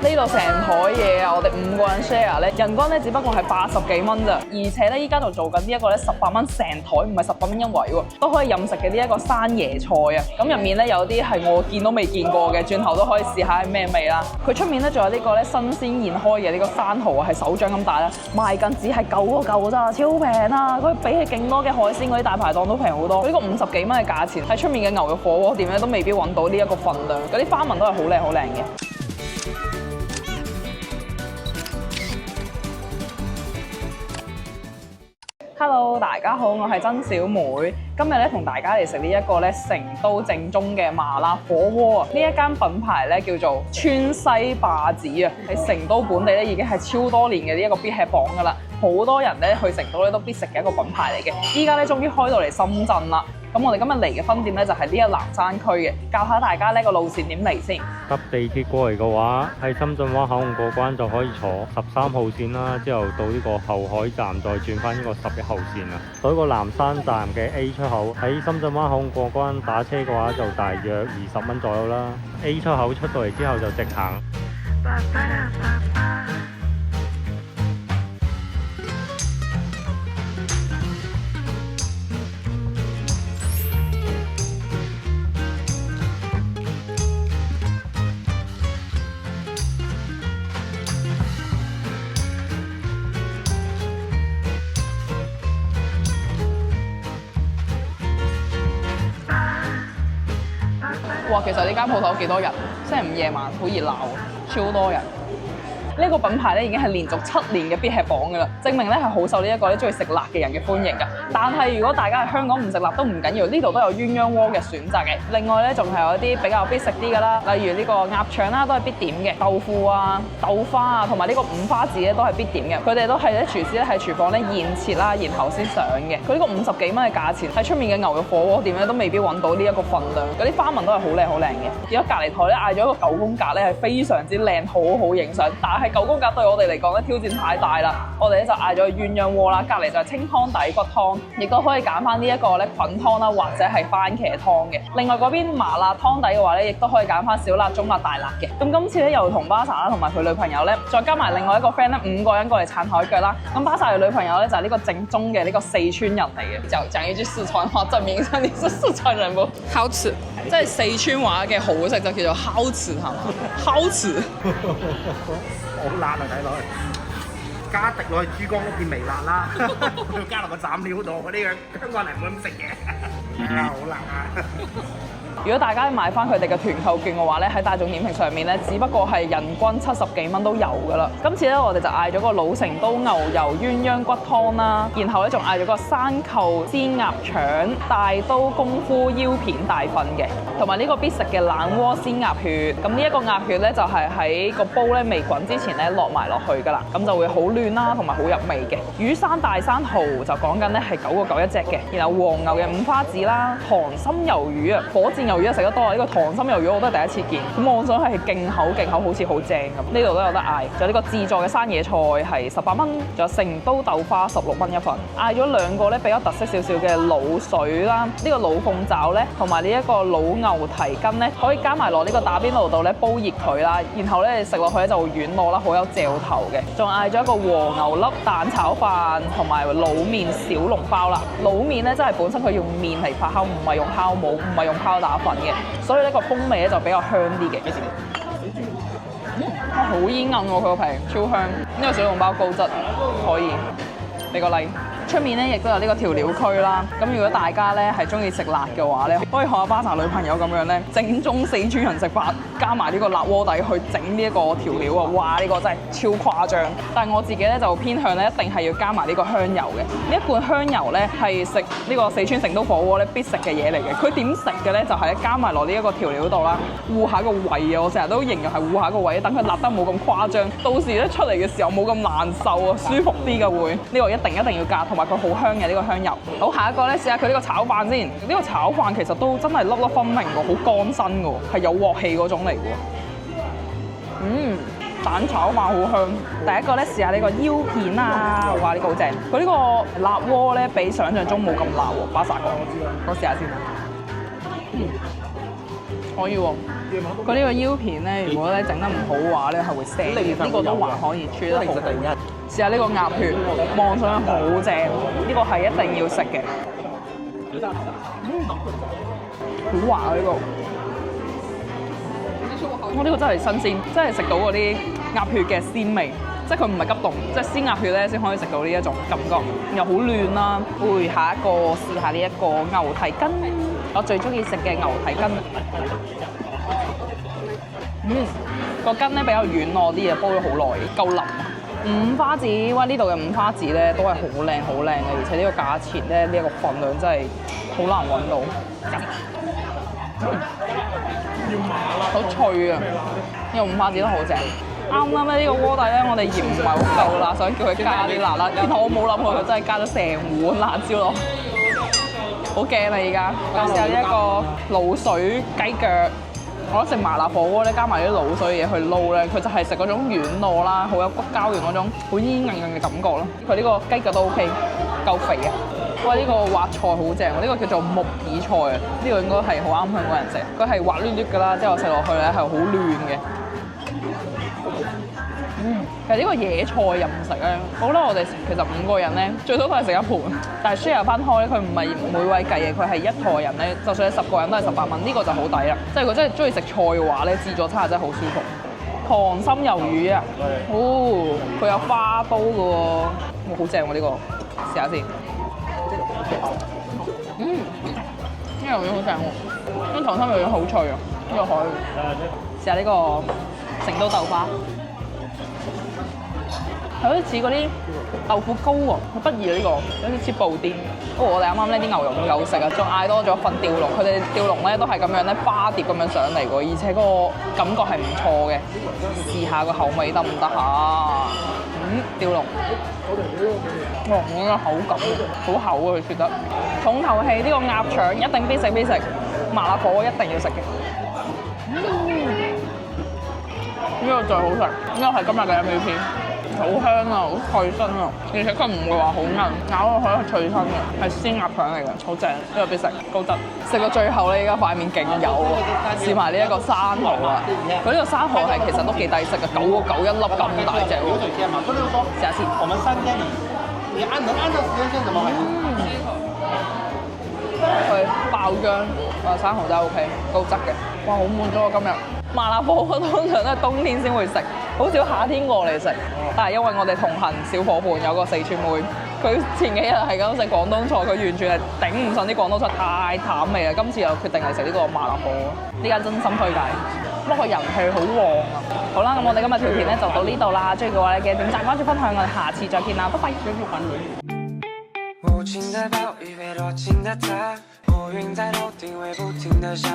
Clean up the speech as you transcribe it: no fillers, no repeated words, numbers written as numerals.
呢度成台嘢啊，我哋5個人 share 咧，人均咧只不過係80幾蚊咋，而且咧依家就做緊呢一個咧18蚊成台，唔係18蚊一位喎，都可以任食嘅呢一個山椰菜啊。咁入面咧有啲係我見都未見過嘅，轉頭都可以試下係咩味啦。佢出面咧仲有呢個咧新鮮現開嘅呢個生蠔啊，係手掌咁大啦，賣緊只係9個9咋，超平啊！佢比起勁多嘅海鮮嗰啲大排檔都平好多。呢個50幾蚊嘅價錢喺出面嘅牛肉火鍋店咧都未必揾到呢一個份量，嗰啲花紋都係好靚好靚嘅。Hello， 大家好，我係曾小妹。今日咧同大家嚟食呢一個咧成都正宗嘅麻辣火鍋啊！呢一間品牌咧叫做川西霸子啊，喺成都本地咧已經係超多年嘅呢一個必吃榜噶啦，好多人咧去成都咧都必食嘅一個品牌嚟嘅。依家咧終於開到嚟深圳啦。咁我哋今日嚟嘅分店咧就係呢個南山區嘅，教下大家呢個路線點嚟先。搭地鐵過嚟嘅話，喺深圳灣口岸過關就可以坐13號線啦，之後到呢個後海站再轉翻呢個11號線啦。到呢個南山站嘅 A 出口，喺深圳灣口岸過關打車嘅話就大約20蚊左右啦。A 出口出到嚟之後就直行。哇，其實呢間鋪頭幾多人？星期5夜晚好熱鬧啊，超多人。呢個品牌咧已經係連續7年嘅必吃榜㗎啦，證明咧係好受呢一個咧中意食辣嘅人嘅歡迎㗎。但係如果大家喺香港唔食辣都唔緊要，呢度都有鴛鴦鍋嘅選擇嘅。另外咧仲係有啲比較必食啲㗎啦，例如呢個鴨腸啦都係必點嘅，豆腐啊、豆花啊同埋呢個五花字咧都係必點嘅。佢哋都係咧廚師咧喺廚房咧現切啦，然後先上嘅。佢呢個50幾蚊嘅價錢喺出面嘅牛肉火鍋店咧都未必揾到呢一個份量，嗰啲花紋都係好靚好靚嘅。而家隔離台咧嗌咗一個9宮格咧係非常之靚，好好影相，但係9宮格對我哋嚟講咧挑戰太大啦，我哋咧就嗌咗鴛鴦鍋啦，隔離就係清湯底骨湯，亦都可以揀翻呢一個咧菌湯啦，或者係番茄湯嘅。另外嗰邊麻辣湯底嘅話咧，亦都可以揀翻小辣、中辣、大辣嘅。咁今次咧又同巴薩啦同埋佢女朋友咧，再加埋另外一個 friend 咧，5個人過嚟撐台腳啦。咁巴薩嘅女朋友咧就係呢個正宗嘅呢個四川人嚟嘅，講一句四川話證明一下你是四川人不？好吃，即係四川話嘅好食就叫做烤翅係嘛？烤翅。好辣啊！睇落去，加滴落去珠江嗰片微辣啦，加落個斬料度嗰啲嘅香港人唔會咁食嘅，好辣啊！如果大家買翻佢哋嘅團購券嘅話咧，喺大眾點評上面咧，只不過係人均70幾蚊都有㗎啦。今次咧，我哋就嗌咗個老成都牛油鴛鴦骨湯啦，然後咧仲嗌咗個山扣鮮鴨腸、大刀功夫腰片大份嘅，同埋呢個必食嘅冷鍋鮮鴨血。咁呢一個鴨血咧就係喺個煲咧未滾之前咧落埋落去㗎啦，咁就會好嫩啦，同埋好入味嘅。魚生大生蠔就講緊咧係9個9一隻嘅，然後黃牛嘅五花子啦、糖心魷魚啊、火箭魷魚食得多啊！呢個糖心魷魚我都係第一次見，咁我想係勁口，好似好正咁。呢度都有得嗌，仲有呢個自助嘅山野菜係18蚊，仲有成都豆花16蚊一份。嗌咗2個咧比較特色少少嘅滷水啦，呢個老鳳爪咧同埋呢一個老牛蹄筋咧，可以加埋落呢個打邊爐度咧煲熱佢啦，然後咧食落去咧就會軟糯啦，好有嚼頭嘅。仲嗌咗一個和牛粒蛋炒飯同埋滷麵小籠包啦。滷麵咧真係本身佢用麵嚟發酵，唔係用酵母，唔係用泡打粉嘅。所以呢個風味咧就比較香啲嘅。好煙韌喎，佢個皮超香。呢個小籠包高質，可以俾個 like。出面咧亦都有呢個調料區啦，咁如果大家咧係中意食辣嘅話咧，可以學下巴薩女朋友咁樣咧，正宗四川人食法，加埋呢個辣鍋底去整呢一個調料啊！哇，呢個真係超誇張！但係我自己咧就偏向咧一定係要加埋呢個香油嘅。呢一罐香油咧係食呢個四川成都火鍋咧必食嘅嘢嚟嘅。佢點食嘅咧就係加埋落呢一個調料度啦，護下個胃啊！我成日都形容係護下個胃，等佢辣得冇咁誇張，到時咧出嚟嘅時候冇咁難受啊，舒服啲嘅會。呢個一定要加，同埋佢好香嘅呢個香油。好，下一個咧試下佢呢個炒飯先。呢個炒飯其實都真係粒粒分明喎，好乾身嘅喎，係有鑊氣嗰種嚟嘅喎。蛋炒飯好香。第一個咧試下呢個腰片啊，哇呢個好正。佢呢個辣鍋咧比想象中冇咁辣喎，巴薩講。我試下先。可以喎，佢呢個腰片咧，如果咧整得唔好嘅話咧，係會腥嘅。呢個都還可以處理得好好。試下呢個鴨血，望上去好正，呢個係一定要食嘅。好滑啊呢個！我呢個真係新鮮，真係食到嗰啲鴨血嘅鮮味，即係佢唔係急凍，即係鮮鴨血咧先可以食到呢一種感覺，又好嫩啦。會下一個試下呢一個牛蹄筋，我最中意食嘅牛蹄筋。個筋咧比較軟糯啲嘅，煲咗好耐，夠腍。五花子，哇！呢度嘅五花子咧都係好靚好靚嘅，而且呢個價錢咧，呢一個份量真係好難揾到。好脆啊！呢個五花子都好正。啱啱咧呢個鍋底咧，我哋鹽唔係好夠辣，想叫佢加啲辣啦。然後我冇諗過佢真係加咗成碗辣椒落，好驚啊！而家試下呢一個滷水雞腳。我覺得食麻辣火鍋咧，加埋啲滷水嘢去撈咧，佢就係食嗰種軟糯啦，好有骨膠原嗰種好煙韌韌嘅感覺咯。佢呢個雞腳都 OK， 夠肥嘅。哇！呢個滑菜好正，呢個叫做木耳菜啊，呢個應該係好啱香港人食。佢係滑捋捋㗎啦，之後食落去咧係好嫩嘅。其實呢個野菜任食咧，我覺得我哋其實5個人咧，最多都係食一盤，但係 share 翻開咧，佢唔係每位計嘅，佢係一枱人咧，就算你10個人都係18蚊，呢個就好抵啦。即係如果真係中意食菜嘅話咧，自助餐係真係好舒服。糖心魷魚啊，哦，佢有花刀嘅喎，哇，好正喎呢個，試下先。呢個魷魚好正喎，啲糖心魷魚好脆啊，呢個可以。試下呢個成都豆花。有啲似嗰啲豆腐糕喎，好得意啊呢個，有啲似布甸。不過我哋啱啱呢啲牛肉唔夠食啊，仲嗌多咗份吊龍。佢哋吊龍咧都係咁樣咧花碟咁樣上嚟喎，而且個感覺係唔錯嘅。試下個口味得唔得嚇？吊龍，哇！我覺得口感好厚啊，佢切得。重頭戲呢個鴨腸一定必食必食，麻辣火鍋一定要食嘅。呢個最好食，呢個係今日嘅 MVP。好香啊，好脆身啊，而且佢唔會話好硬，咬落去係脆身嘅，係鮮鴨腸嚟嘅，好正，呢個必食，高質。食到最後咧，而家塊面勁油啊！試埋呢一個生蠔啊，佢呢個生蠔係其實都幾抵食嘅，9個9一粒咁大隻喎。試下先。佢爆薑，生蠔真係 OK，高質嘅。哇，好滿足啊今日！麻辣火鍋通常都係冬天先會食，好少夏天過嚟食。但係因為我哋同行小伙伴有個四川妹，佢前幾日係咁食廣東菜，佢完全係頂唔順啲廣東菜太淡味啦。今次又決定係食呢個麻辣火鍋，呢間真心推介。不過人氣好旺啊！好啦，咁我哋今日條片咧就到呢度啦。中意嘅話咧記得點讚、關注、分享，我哋下次再見啦，拜拜。無情的暴雨被多情的他，烏雲在頭頂會不停地下。